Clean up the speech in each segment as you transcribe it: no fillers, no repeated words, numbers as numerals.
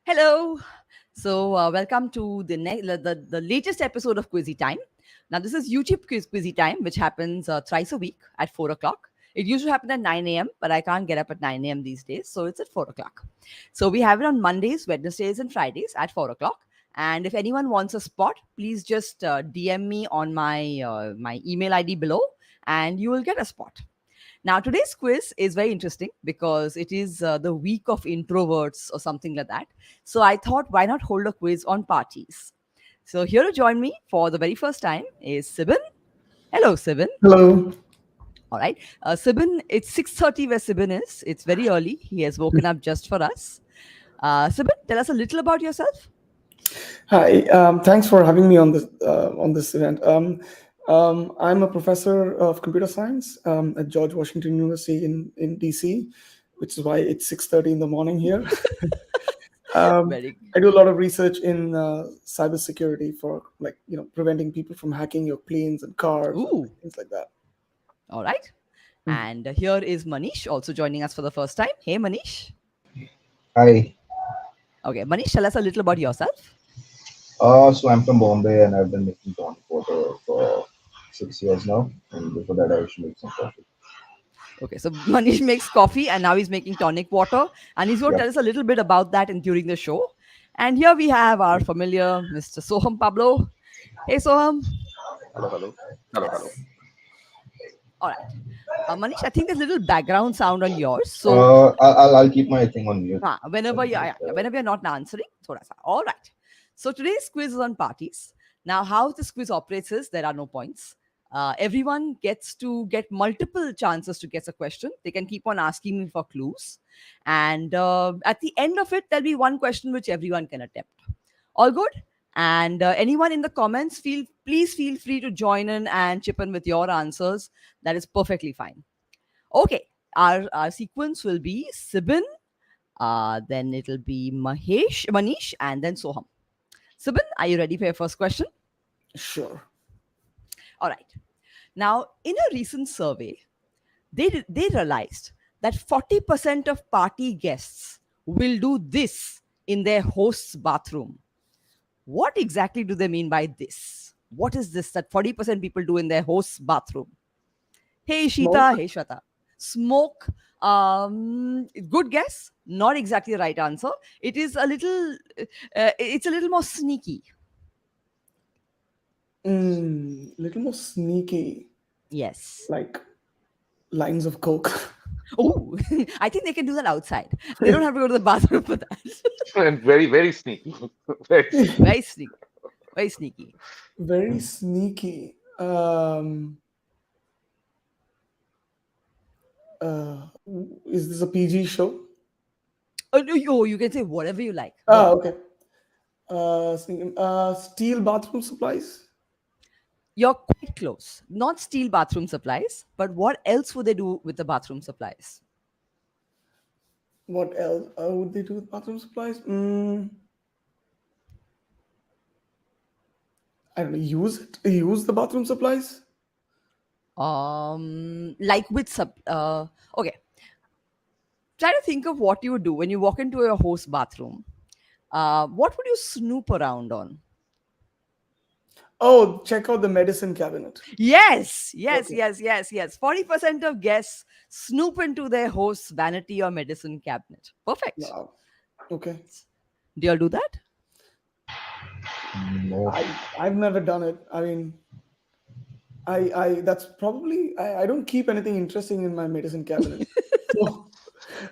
Hello. Welcome to the latest episode of Quizzytime. Now, this is YouTube Quizzytime, which happens thrice a week at 4 o'clock. It used to happen at 9 a.m., but I can't get up at 9 a.m. these days, so it's at 4 o'clock. So we have it on Mondays, Wednesdays, and Fridays at 4 o'clock. And if anyone wants a spot, please just DM me on my email ID below, and you will get a spot. Now, today's quiz is very interesting because it is the week of introverts or something like that. So I thought, why not hold a quiz on parties? So here to join me for the very first time is Sibin. Hello, Sibin. Hello. All right. Sibin, it's 6:30 where Sibin is. It's very early. He has woken up just for us. Sibin, tell us a little about yourself. Hi. Thanks for having me on this event. I'm a professor of computer science at George Washington University in DC, which is why it's 6:30 in the morning here. Very I do a lot of research in cybersecurity for preventing people from hacking your planes and cars and Ooh. things like that. All right. And here is Manish also joining us for the first time. Hey, Manish. Hi. Okay, Manish, tell us a little about yourself. So I'm from Bombay and I've been making tonic water for 6 years now. And before that, I used to make some coffee. Okay, so Manish makes coffee and now he's making tonic water. And he's going to Yep. tell us a little bit about that during the show. And here we have our familiar Mr. Soham Pablo. Hey, Soham. Hello, hello. Hello, hello. Yes. All right. Manish, I think there's a little background sound on yours. So I'll keep my thing on mute. whenever you're not answering, thoda sa. All right. So today's quiz is on parties. Now, how this quiz operates is there are no points. Everyone gets to get multiple chances to guess a question. They can keep on asking me for clues. And at the end of it, there'll be one question which everyone can attempt. All good? And anyone in the comments, please feel free to join in and chip in with your answers. That is perfectly fine. Okay, our sequence will be Sibin, then it'll be Manish, and then Soham. Sibin, are you ready for your first question? Sure. All right. Now, in a recent survey, they realized that 40% of party guests will do this in their host's bathroom. What exactly do they mean by this? What is this that 40% people do in their host's bathroom? Hey, Shita. Smoke? Hey, Shweta. Smoke. Good guess. Not exactly the right answer. It is a little. It's a little more sneaky. Little more sneaky, Yes. like lines of coke. Oh, I think they can do that outside. They don't have to go to the bathroom for that. And very, very sneaky. Very sneaky. Very sneaky. Very sneaky. Very sneaky. Uh, is this a PG show? Oh, no, you can say whatever you like. Okay. Steel bathroom supplies. You're quite close. Not steel bathroom supplies, but what else would they do with the bathroom supplies? What else would they do with bathroom supplies? I don't know. Use the bathroom supplies. Like with okay. Try to think of what you would do when you walk into your host's bathroom. What would you snoop around on? Oh, check out the medicine cabinet. Yes. Okay. 40% of guests snoop into their host's vanity or medicine cabinet. Perfect. Wow. Okay. Do you all do that? No. I've never done it. I mean, I that's probably I don't keep anything interesting in my medicine cabinet. So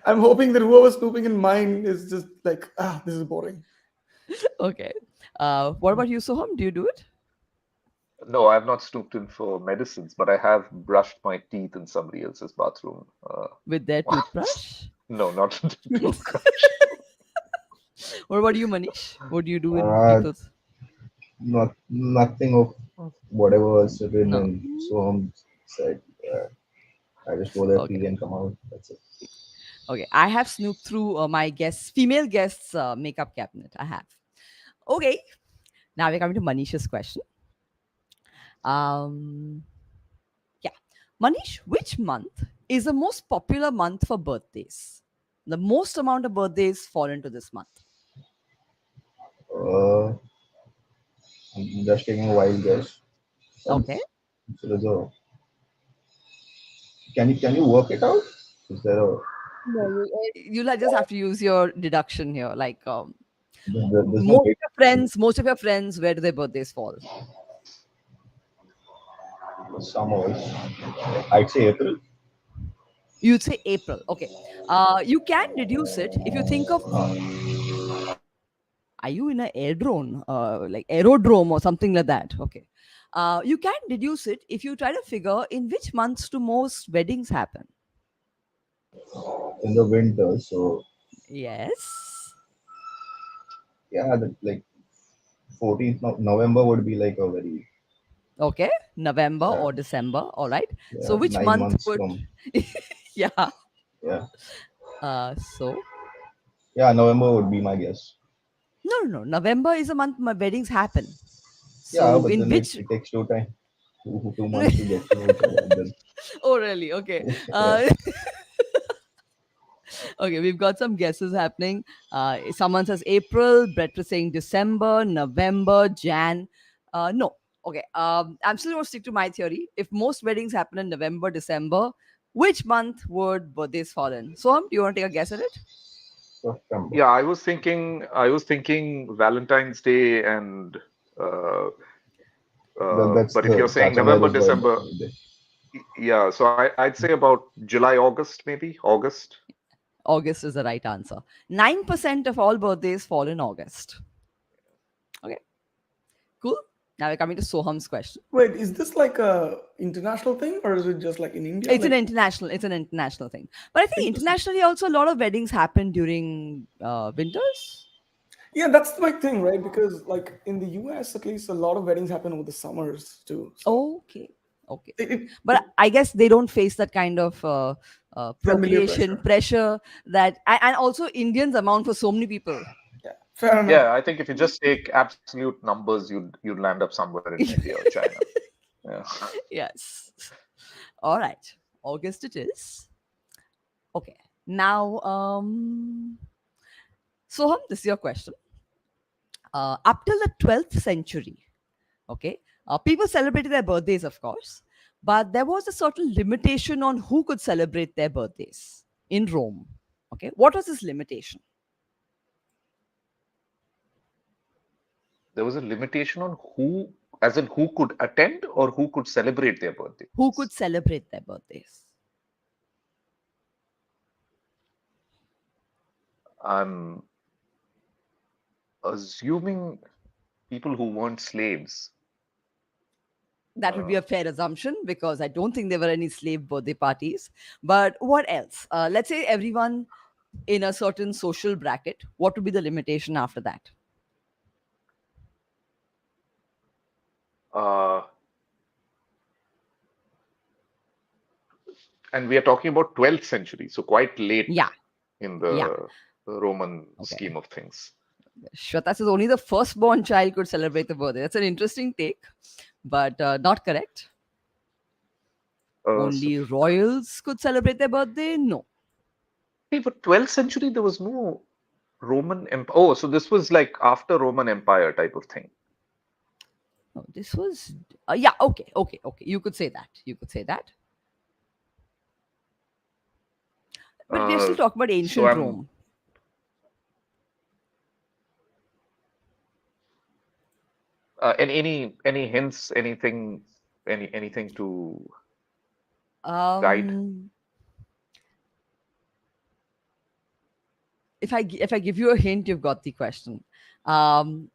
I'm hoping that whoever's snooping in mine is just like, this is boring. Okay. What about you, Soham? Do you do it? No, I've not snooped in for medicines, but I have brushed my teeth in somebody else's bathroom. With their toothbrush? No, not toothbrush. What about you, Manish? What do you do in Uh, people's? Nothing of whatever Sibin No. and Soham said. I just go there, Okay. pee, and come out. That's it. Okay. I have snooped through my female guests' makeup cabinet. I have. Okay. Now we're coming to Manish's question. Yeah. Manish, which month is the most popular month for birthdays? The most amount of birthdays fall into this month. Uh, I'm just taking a wild guess. Okay. So there's a, can you work it out? Is there a No, you'll just have to use your deduction here. Like there's no way most of your friends, where do their birthdays fall? summers? I'd say April. You'd say April. Okay. You can reduce it if you think of. Are you in an aerodrome, like aerodrome or something like that? Okay. You can reduce it if you try to figure in which months do most weddings happen. In the winter. So Yes. yeah, like 14th November would be like a very Okay. November yeah, or December. All right. So yeah, which nine month months would? from Yeah. yeah So yeah November would be my guess. no. November is a month my weddings happen. Yeah, So but in then which? it takes two 2 months to get to know each other. And then Oh, really? Okay. yeah, Okay, we've got some guesses happening. Someone says April, Brett was saying December, November, Jan. No. Okay. I'm still going to stick to my theory. If most weddings happen in November, December, which month would birthdays fall in? So, do you want to take a guess at it? September. Yeah, I was thinking Valentine's Day and uh, That's but if you're the saying November, Casamero's December, birthday. yeah, so I'd say about July, August, maybe August. August is the right answer. 9% of all birthdays fall in August. Okay, cool. Now we're coming to Soham's question. Wait, is this like a international thing or is it just like in India? It's Like, an international thing. But I think interesting. internationally also a lot of weddings happen during winters. Yeah, that's my thing, right? Because like in the US, at least a lot of weddings happen over the summers too. So Okay. Okay. it, it, But it I guess they don't face that kind of familiar procreation pressure. pressure that, and also Indians amount for so many people. Yeah, fair enough. Yeah, I think if you just take absolute numbers, you'd land up somewhere in India or China. Yeah. Yes. All right. August it is. Okay. Now, Soham, this is your question. Up till the 12th century, okay, people celebrated their birthdays, of course, but there was a certain limitation on who could celebrate their birthdays in Rome. Okay. What was this limitation? There was a limitation on who, as in who could attend or who could celebrate their Who birthdays. could celebrate their birthdays? I'm assuming people who weren't slaves. That would be a fair assumption because I don't think there were any slave birthday parties. But what else? Let's say everyone in a certain social bracket. What would be the limitation after that? Uh, and we are talking about 12th century, so quite late Yeah. in Yeah. the Roman Okay. scheme of things. Shweta says only the firstborn child could celebrate the birthday. That's an interesting take, but not correct. So, Only royals could celebrate their birthday? No. but 12th century there was no Roman Empire. Oh, so this was like after Roman Empire type of thing. No, this was. Yeah, okay, okay, okay. You could say that. You could say that. But we're still Uh, talking about so ancient I'm Rome. and any hints, anything to guide? Um, if I give you a hint, you've got the question. Um,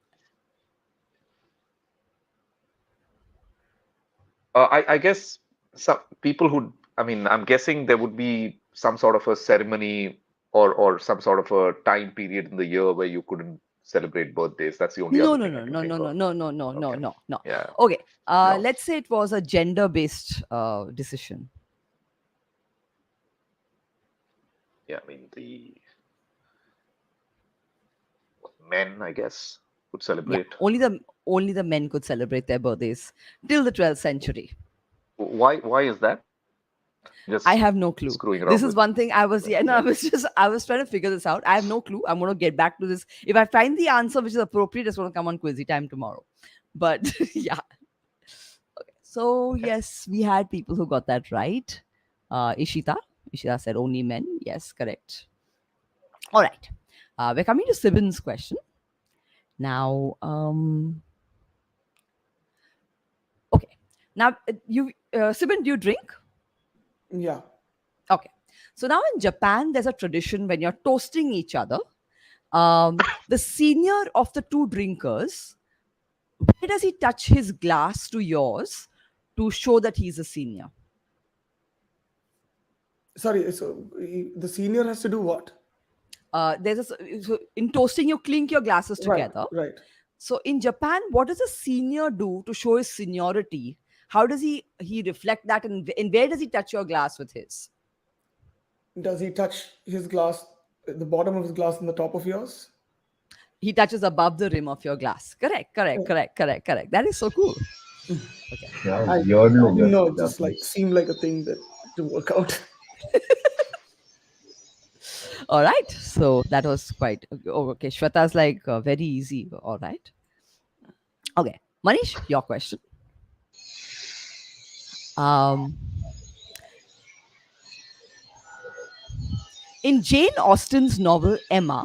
I guess some people who, I mean, I'm guessing there would be some sort of a ceremony or some sort of a time period in the year where you couldn't celebrate birthdays. That's the only no, other no, thing I no, can no, think no, no, of. no, no, no, no, Okay. no, no. Yeah. Okay. No. Let's say it was a gender-based decision. Yeah. I mean, the men, I guess, would Yeah, celebrate. only the men could celebrate their birthdays till the 12th century. Why is that? Just I have no clue. screwing This around is with. one thing I was, yeah, no, I was trying to figure this out. I have no clue. I'm going to get back to this. If I find the answer which is appropriate, it's going to come on Quizzytime tomorrow. But yeah. So yes, we had people who got that right. Ishita said only men. Yes, correct. All right. We're coming to Sibin's question. Now, okay. Now, Sibin, do you drink? Yeah. Okay. So now in Japan, there's a tradition when you're toasting each other. The senior of the two drinkers, where does he touch his glass to yours to show that he's a senior? Sorry. So the senior has to do what? So in toasting, you clink your glasses Right. together. Right. So in Japan, what does a senior do to show his seniority? How does he reflect that, and where does he touch your glass with his? Does he touch his glass, the bottom of his glass, and the top of yours? He touches above the rim of your glass. Correct. That is so cool. Okay. Yeah, I weird I look, didn't know. It just like Japanese. seemed like a thing that to work out. All right. So that was quite okay. Shweta's like very easy. All right. Okay. Manish, your question. Um, in Jane Austen's novel Emma,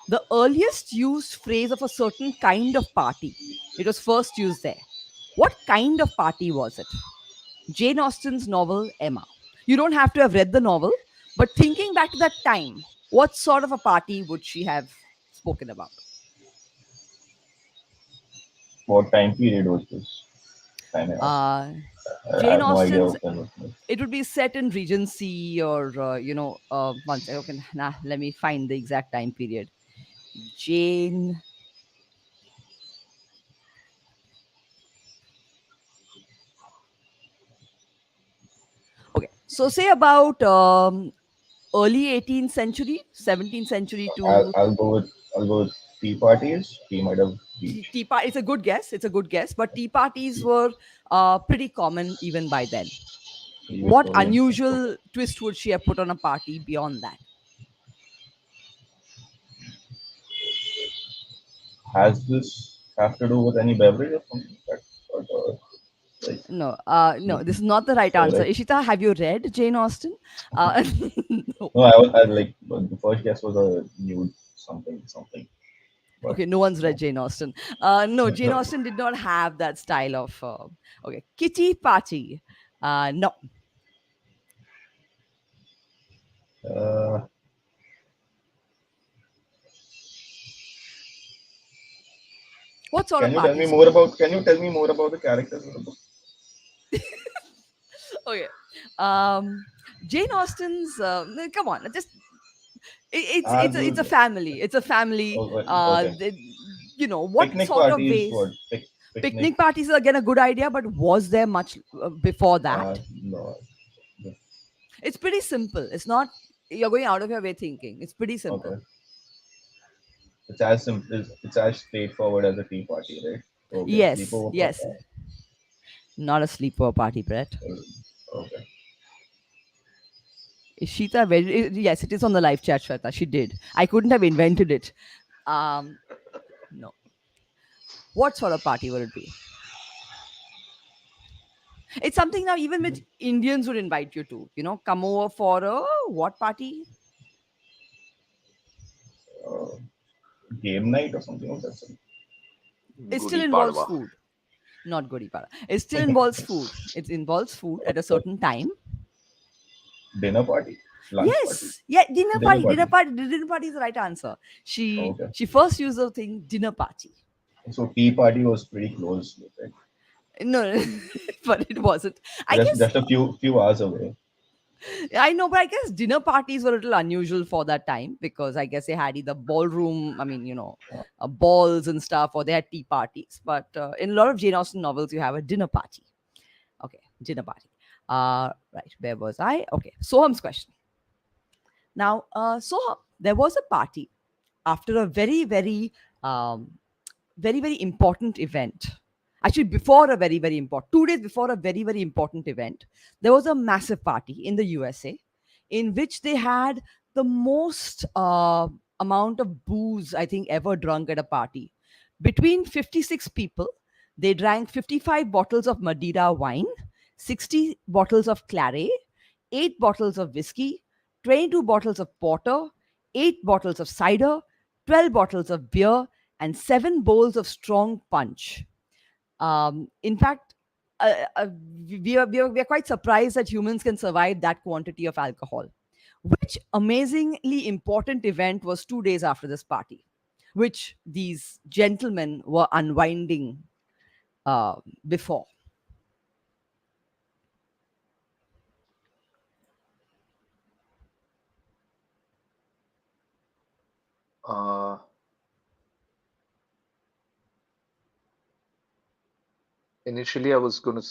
the earliest used phrase of a certain kind of party. It was first used there. What kind of party was it? Jane Austen's novel Emma. You don't have to have read the novel, but thinking back to that time, what sort of a party would she have spoken about? What time period was this? Time I asked. Uh, I Jane have no idea Austen's, what kind of thing. it would be set in Regency or, one second. Okay, nah, let me find the exact time period. Jane. Okay, so say about early 18th century, 17th century to I'll go with tea parties. Tea might have reached tea party. It's a good guess. It's a good guess, but tea parties were pretty common even by then. the What Victorian. unusual twist would she have put on a party beyond that? Has this have to do with any beverage or something? Like No, no, no, this is not the right so answer. like Ishita, have you read Jane Austen? No. no, I like but the first guess was a nude something, but Okay, no one's read no. Jane Austen. No, Jane Austen did not have that style of. Okay, kitty party. No. Uh, What sort can of you tell me parties? more about? Can you tell me more about the characters in the book? Okay. Um, Jane Austen's. Come on, just it's a The family. It's a family. okay. What Picnic sort of parties. ways? What picnic? Picnic parties is again a good idea, but was there much before that? No. It's pretty simple. It's not you're going out of your way thinking. It's pretty simple. Okay. It's as simple. It's as straightforward as a tea party, right? Okay. Yes, Sleepover yes. party. Not a sleepover party, Brett. Okay. Is Sheeta very? Yes, it is on the live chat, Shweta. She did. I couldn't have invented it. Um, no. What sort of party would it be? It's something now even which Indians would invite you to. Come over for a what party? Uh, Game night or something of that sort. It still Gudi involves Padwa. food. Not Gudi Pada. It still involves food. It involves food at a certain time. Dinner party, lunch party, Yes. Yeah, dinner dinner party. Dinner party. party. Dinner party is the right answer. She Okay. she first used the thing dinner party. So tea party was pretty close, right? No, but it wasn't. I Just guess just a few hours away. I know, but I guess dinner parties were a little unusual for that time because I guess they had either ballroom, balls and stuff, or they had tea parties. But in a lot of Jane Austen novels, you have a dinner party. Okay, dinner party. Right, where was I? Okay, Soham's question. Now, Soham, there was a party after a very, very, very, very important event. Actually, before a very, very important, 2 days before a very, very important event, there was a massive party in the USA in which they had the most amount of booze I think ever drunk at a party. Between 56 people, they drank 55 bottles of Madeira wine, 60 bottles of claret, 8 bottles of whiskey, 22 bottles of porter, 8 bottles of cider, 12 bottles of beer, and 7 bowls of strong punch. In fact, we are quite surprised that humans can survive that quantity of alcohol. Which amazingly important event was 2 days after this party, which these gentlemen were unwinding before? Uh, Initially, I was going to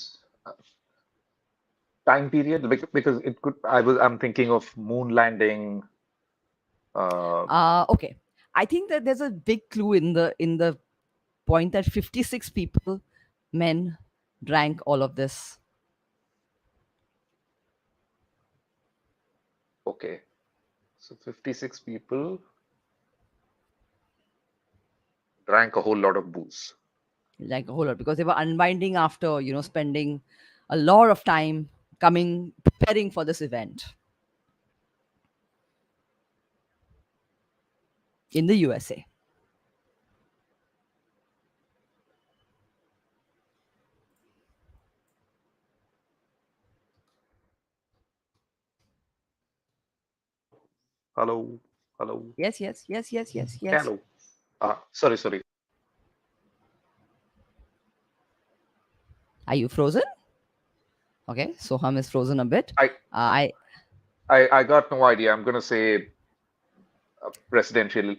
time period because it could. I'm thinking of moon landing. Uh, Okay, I think that there's a big clue in the point that 56 people, men, drank all of this. okay, so 56 people drank a whole lot of booze. Like a whole lot, because they were unwinding after spending a lot of time coming preparing for this event in the USA. Hello, hello, Yes, yes, yes, yes, yes, yes. hello. Sorry. Are you frozen? Okay, Soham is frozen a bit. I I I got no idea. I'm gonna say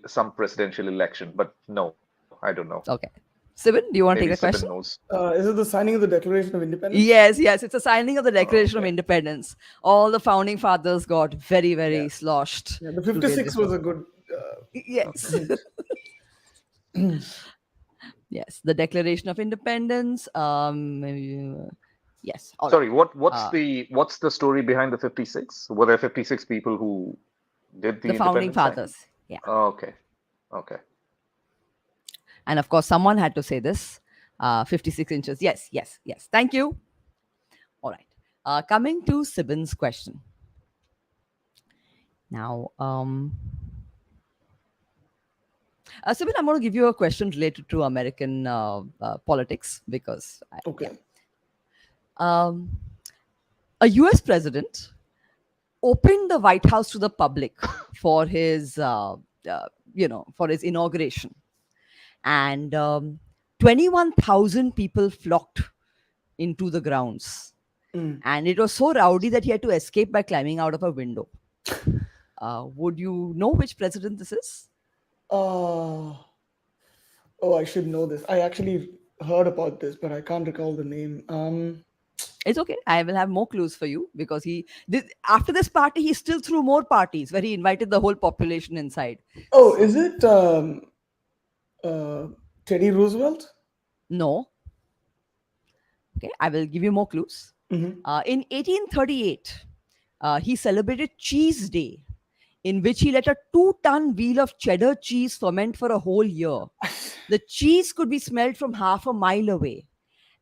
some presidential election, but no, I don't know. Okay, Sibin, do you want Maybe to take the Sibin question? knows. Is it the signing of the Declaration of Independence? Yes, yes, it's a signing of the Declaration of Okay. Independence. All the founding fathers got very, Yeah. very sloshed Yeah, the 2 days 56 was before. a good Okay. Yes. Yes, the Declaration of Independence. Yes, all right. Sorry, what's Uh, the story behind the 56? Were there 56 people who did the the founding independence signing? fathers. Yeah. Okay. Okay. And of course, someone had to say this. 56 inches. Yes, yes, yes. Thank you. All right. Coming to Sibin's question. Now, Sibin, I'm going to give you a question related to American politics because, yeah. okay. Um, a US president opened the White House to the public for his, for his inauguration. And 21,000 people flocked into the grounds. Mm. And it was so rowdy that he had to escape by climbing out of a window. Would you know which president this is? Uh, oh, I should know this. I actually heard about this, but I can't recall the name. It's okay. I will have more clues for you because after this party, he still threw more parties where he invited the whole population inside. Oh, So, is it uh, Teddy Roosevelt? no. Okay, I will give you more clues. Mm-hmm. In 1838, he celebrated Cheese Day, in which he let a 2-ton wheel of cheddar cheese ferment for a whole year. The cheese could be smelled from half a mile away.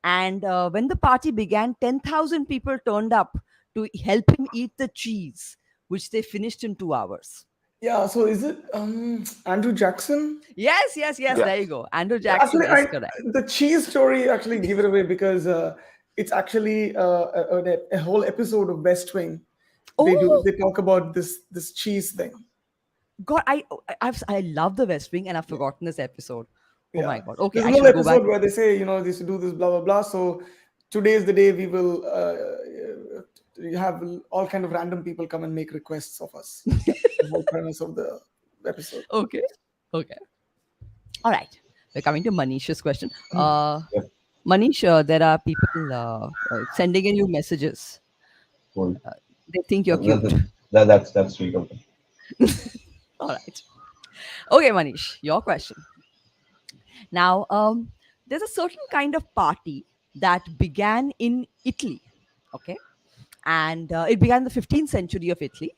And when the party began, 10,000 people turned up to help him eat the cheese, which they finished in 2 hours. Yeah, so is it Andrew Jackson? Yes, yes, yes. Yeah. There you go. Andrew Yeah, Jackson actually, is correct. the cheese story actually give it away because it's actually a whole episode of West Wing. Oh, They talk about this cheese thing. God, I love the West Wing and I've forgotten this episode. Oh my Yeah, God. Okay, there's I a whole should go back. episode where they say, they used to do this, blah blah blah. So today is the day we will have all kind of random people come and make requests of us. That's the whole premise of the episode. Okay. Okay. All right. We're coming to Manish's question. Yep. Manish, there are people sending in you messages. Cool. They think you're That, cute. that's sweet of them. All right. Okay, Manish, your question. Now, there's a certain kind of party that began in Italy, okay? And it began in the 15th century of Italy,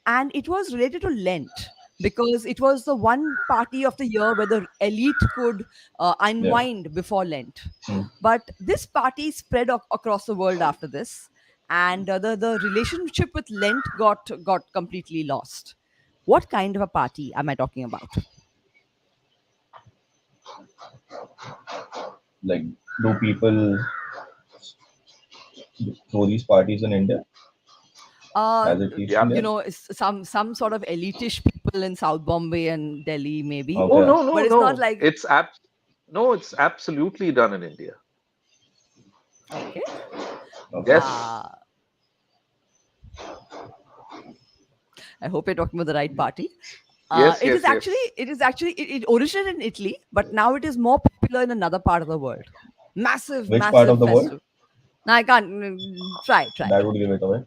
and it was related to Lent because it was the one party of the year where the elite could Yeah. unwind before Lent. Mm. But this party spread across the world after this, and the relationship with Lent got completely lost. What kind of a party am I talking about? Like, do people throw these parties in India Uh, as it used Yeah. in you there? know, some sort of elitish people in South Bombay and Delhi, maybe, Oh, Okay. no, no, but it's not no. like No, it's absolutely done in India. okay. Okay. Yes. Uh, I hope you're talking about the right party. Yes, It is yes, actually yes. it originated in Italy, but now it is more popular in another part of the world. Massive, Which part massive of the world? festival. Now I can't try. That would give it away.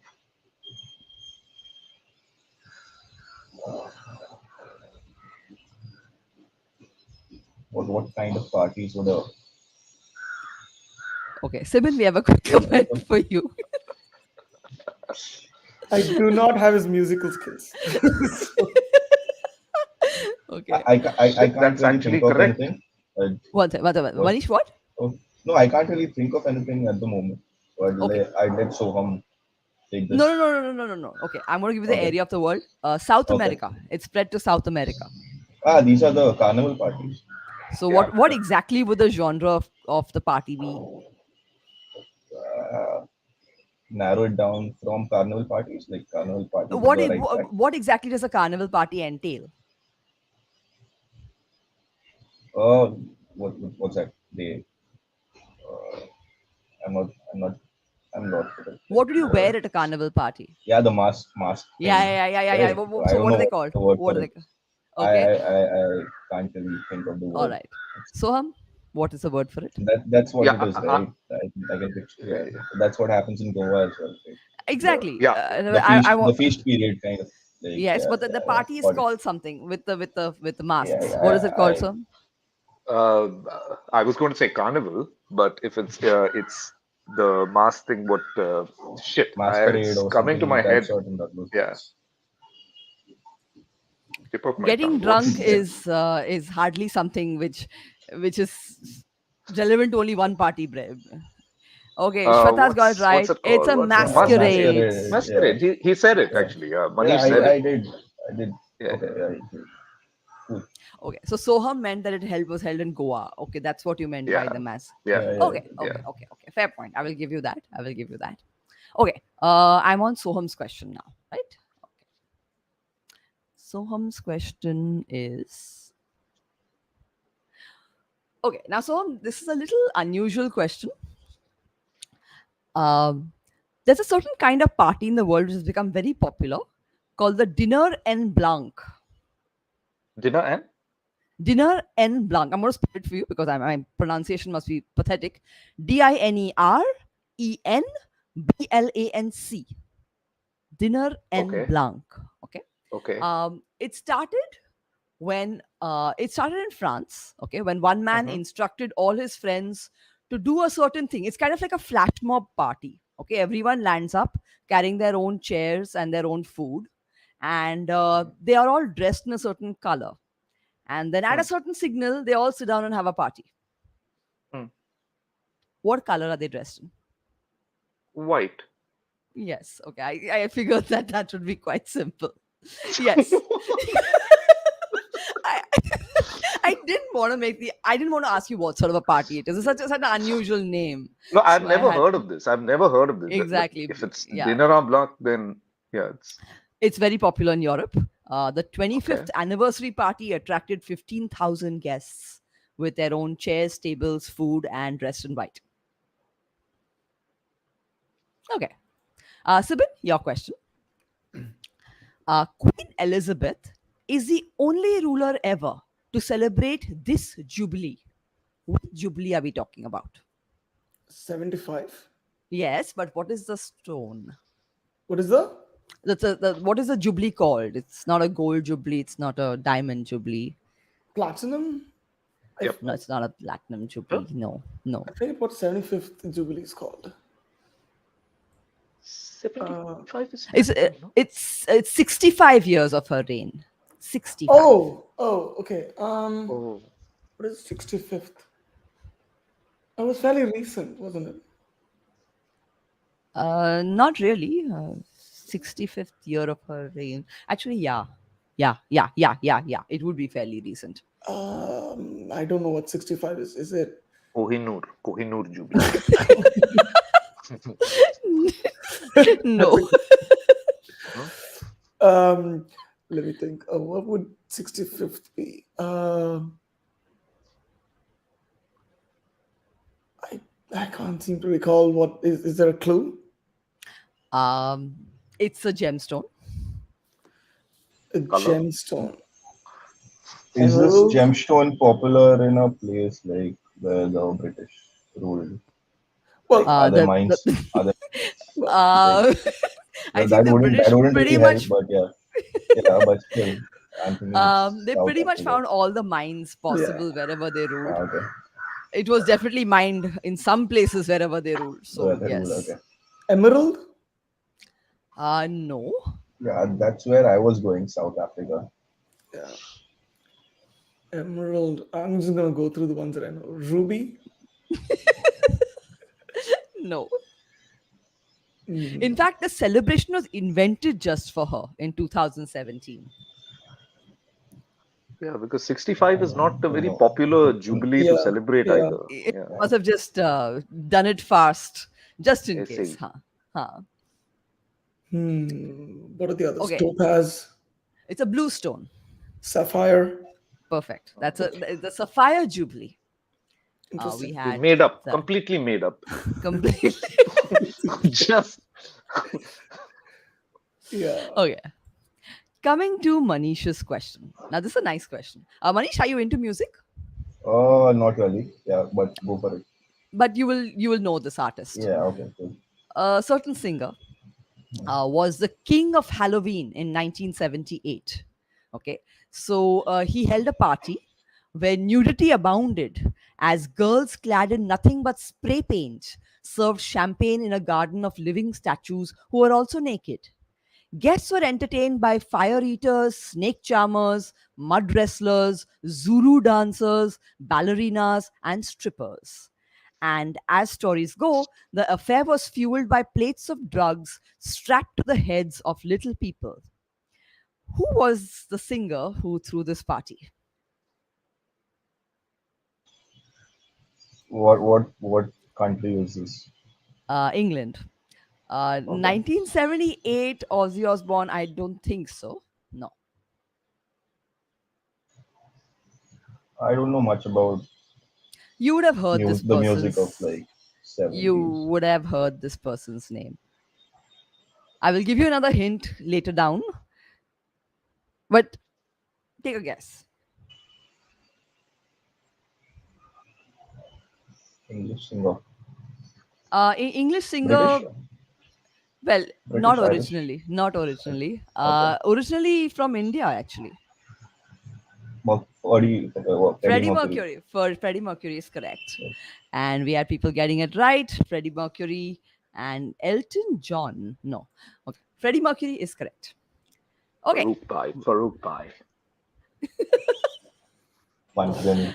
What kind of parties would a Okay, Sibin, we have a quick what kind comment of for you. I do not have his musical skills. So, Okay, I can't That's really think actually of correct. anything. one second, What? Manish, what? Oh, no, I can't really think of anything at the moment. So Okay, I'd let Soham take no, this. no, no, no, no, no, no. Okay, I'm going to give you the Okay. area of the world. South Okay. America. It's spread to South America. Ah, these are the carnival parties. So Yeah. what exactly would the genre of the party be? Uh, Narrow it down from carnival parties. Like carnival parties is the right track. What exactly does a carnival party entail? Uh, what's that? They I'm not I'm not I'm not like What would you wear at a carnival party? yeah, the mask Yeah, thing. yeah, yeah, yeah, yeah. Right? I So don't what are know they what called? the word What for are it. they? Okay, I can't really think of the all word. right. Soham, what is the word for it? That's what Yeah. it is, right? I can picture. Yeah, Yeah, yeah. that's what happens in Goa as well. Right? Exactly. Yeah. I The want. feast period kind of like Yes, but the yeah, party is got it. called something with the Yeah, masks. What is it yeah, called, sir? Uh, I was going to say carnival, but if it's the mask thing, what shit? masquerade It's or coming to something my of that head. sort in that those Yeah, lines. tip of my Getting tongue. drunk What's is hardly something which is relevant to only one party. Okay, Shweta's got it what's right. it It's called? a What's it? masquerade. Masquerade. Masquerade, yeah, Masquerade. He said it yeah, actually. yeah. Manish said it. I did. Yeah, Okay, yeah, cool. Okay, so Soham meant that was held in Goa. Okay, that's what you meant by yeah, the mass. yeah, Yeah, yeah, Okay, yeah. okay, okay, okay. Fair point. I will give you that. I will give you that. Okay, I'm on Soham's question now, right? Okay. Soham's question is okay. Now, Soham, this is a little unusual question. Um, there's a certain kind of party in the world which has become very popular called the Dinner en Blanc. Dinner and Dinner en Blanc. I'm going to spell it for you because my pronunciation must be pathetic. DINERENBLANC. Dinner en okay, Blanc. Okay. okay. It started when it started in France. Okay, when one man Mm-hmm. instructed all his friends to do a certain thing. It's kind of like a flash mob party. Okay, everyone lands up carrying their own chairs and their own food, and they are all dressed in a certain color. And then at a Hmm. certain signal, they all sit down and have a party. Hmm. What color are they dressed in? White. Yes. Okay. I figured that that would be quite simple. Yes. I, I didn't want to I didn't want to ask you what sort of a party it is. It's such an unusual name. No, I've So I never had heard of this. I've never heard of this. But exactly. if it's Yeah. dinner en blanc, then yeah, It's very popular in Europe. The okay. 25th anniversary party attracted 15,000 guests with their own chairs, tables, food, and dressed in white. Okay. Sibin, your question. Queen Elizabeth is the only ruler ever to celebrate this jubilee. What jubilee are we talking about? 75. Yes, but what is the stone? What is the What is the jubilee called? It's not a gold jubilee. It's not a diamond jubilee. platinum? Yep. No, it's not a platinum Huh? jubilee. No, no. I forget what 75th Jubilee is called. 75 is It's platinum, no? it's 65 years of her reign. 65. Okay. Oh, What is 65th? That was fairly recent, wasn't it? Not really. 65th year of her reign. Actually, yeah. Yeah. It would be fairly recent. I don't know what 65 is. Is it? Kohinoor Jubilee. No. Huh? Um, Let me think. What would 65th be? I I can't seem to recall what is. Is there a clue? Um, it's a gemstone. A Color? gemstone. Is this Emerald. gemstone popular in a place like where the British ruled? Like, Well, are there The mines? Are there well, like uh, I think that the wouldn't British really pretty help? much But yeah, yeah, but still, I'm thinking it's they South pretty much Africa. found all the mines yeah. possible wherever they ruled. Okay, It was definitely mined in some places wherever they ruled. where So they rule. yes. Okay, Emerald. No. yeah, that's where I was going. South Africa. Yeah. Emerald. I'm just gonna go through the ones that I know. Ruby. No. Mm, In fact, the celebration was invented just for her in 2017. Yeah, because 65 is not a Don't very know. popular jubilee to yeah. celebrate Yeah. either. It Yeah, must have just done it fast, just in I case. see. Huh. What are the others? Okay. Topaz. It's a blue stone. Sapphire. Perfect. That's a Okay. the sapphire jubilee. We Interesting. We had made up, the completely made up. completely. Just Yeah. Okay. Coming to Manish's question. Now, this is a nice question. Manish, are you into music? Oh, not really. Yeah, but go for it. But you will know this artist. Yeah, okay, cool. A certain singer was the king of Halloween in 1978. Okay, so he held a party where nudity abounded as girls clad in nothing but spray paint served champagne in a garden of living statues who were also naked. Guests were entertained by fire eaters, snake charmers, mud wrestlers, Zulu dancers, ballerinas, and strippers. And as stories go, the affair was fueled by plates of drugs strapped to the heads of little people. Who was the singer who threw this party? What country is this? England. Okay, 1978, Ozzy Osbourne, I don't think so. No. I don't know much about You would have heard this the music of person's like you 70s. would have heard this person's name. I will give you another hint later down, but take a guess. English singer, English singer, British, well, not British, Irish, originally, not originally. okay. Originally from India, actually. Freddie Freddie Mercury. Mercury. For Freddie Mercury is correct, and we had people getting it right. Freddie Mercury and Elton John. No, okay. Freddie Mercury is correct. Okay, Farouk Bhai. Then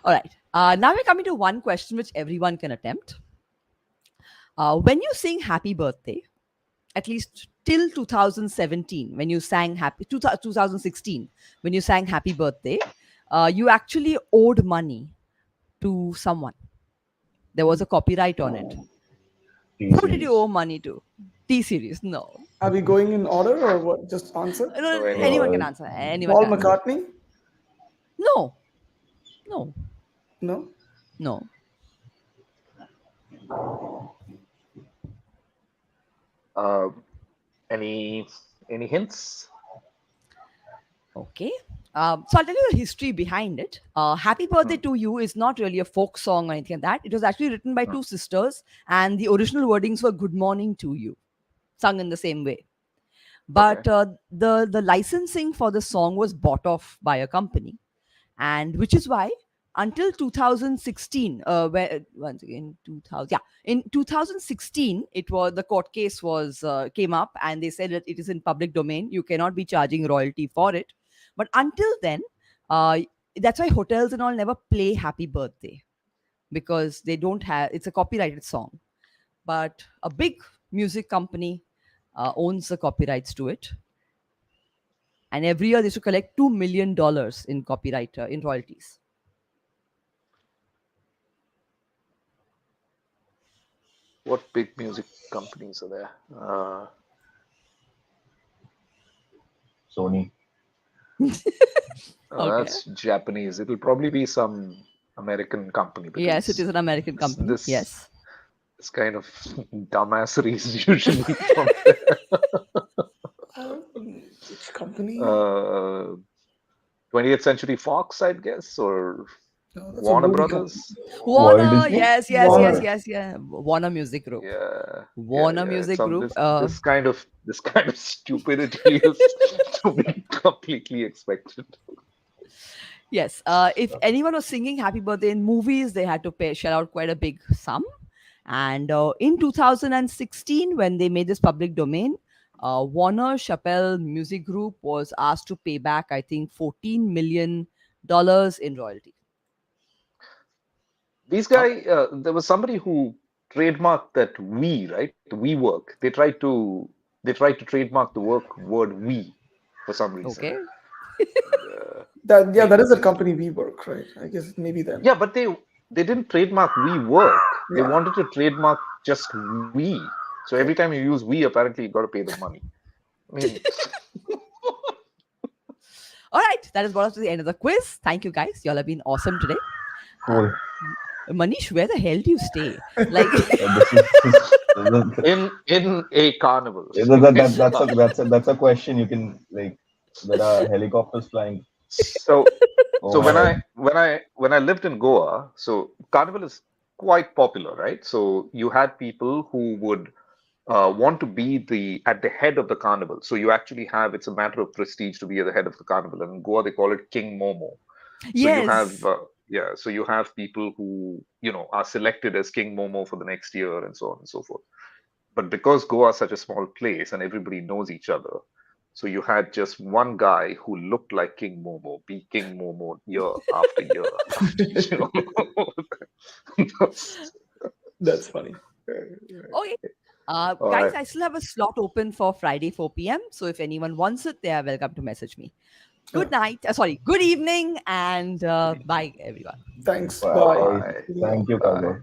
all right. Now we're coming to one question which everyone can attempt. When you sing Happy Birthday, at least till 2017, when you sang 2016, when you sang Happy Birthday, you actually owed money to someone. There was a copyright on it. T Who did you series. owe money to? T series? No. Are we going in order or what? Just answer. No, No, anyone. anyone No, can answer. Anyone Paul can answer. McCartney? No, no, No. no. Uh, any any hints? Okay. So I'll tell you the history behind it. Happy Birthday to You is not really a folk song or anything like that. It was actually written by two sisters, and the original wordings were Good Morning to You, sung in the same way. Okay. But the licensing for the song was bought off by a company, and which is why until 2016, where once again 2000, yeah, in 2016, it was the court case was came up, and they said that it is in public domain. You cannot be charging royalty for it. But until then, uh, that's why hotels and all never play Happy Birthday, because they don't have, it's a copyrighted song. But a big music company owns the copyrights to it, and every year they should collect $2 million in copyright in royalties. What big music companies are there? Sony. Okay. That's Japanese. It'll probably be some American company Yes, it because is an American this company. this, Yes. this kind of dumbassery is usually from there. Which company? 20th Century Fox, I'd guess, or No, that's a Warner movie Brothers. Walt Warner, Disney? Warner. yeah. Warner Music Group. Yeah. Warner It's Music some Group. this kind of stupidity is to be completely expected. Yes. If anyone was singing Happy Birthday in movies, they had to shell out quite a big sum. And in 2016, when they made this public domain, Warner Chappell Music Group was asked to pay back, I think, $14 million in royalty. These guy, there was somebody who trademarked that we, right? The we work. They tried to trademark the word we for some reason. Okay. Uh, That is a company we work, right? I guess maybe them. yeah, but they didn't trademark we work. They Yeah. wanted to trademark just we. So every time you use we, apparently you got to pay them money. I mean, All right. That has brought us to the end of the quiz. Thank you, guys. Y'all have been awesome today. Cool. Manish, where the hell do you stay? Like, in a carnival. That's a question you can, like, there are helicopters flying So when overhead. I lived in Goa, so carnival is quite popular, right? So you had people who would want to be at the head of the carnival. So you actually have, it's a matter of prestige to be at the head of the carnival. And in Goa they call it King Momo. So you have yes. so you have people who are selected as King Momo for the next year and so on and so forth. But because Goa is such a small place and everybody knows each other, so you had just one guy who looked like King Momo be King Momo year after year after That's funny. Okay. All Guys, right. I still have a slot open for Friday 4 p.m. So if anyone wants it, they are welcome to message me. Good night. Good evening, and bye, everyone. Thanks. Bye. Bye. Thank you, Bye. Carlo.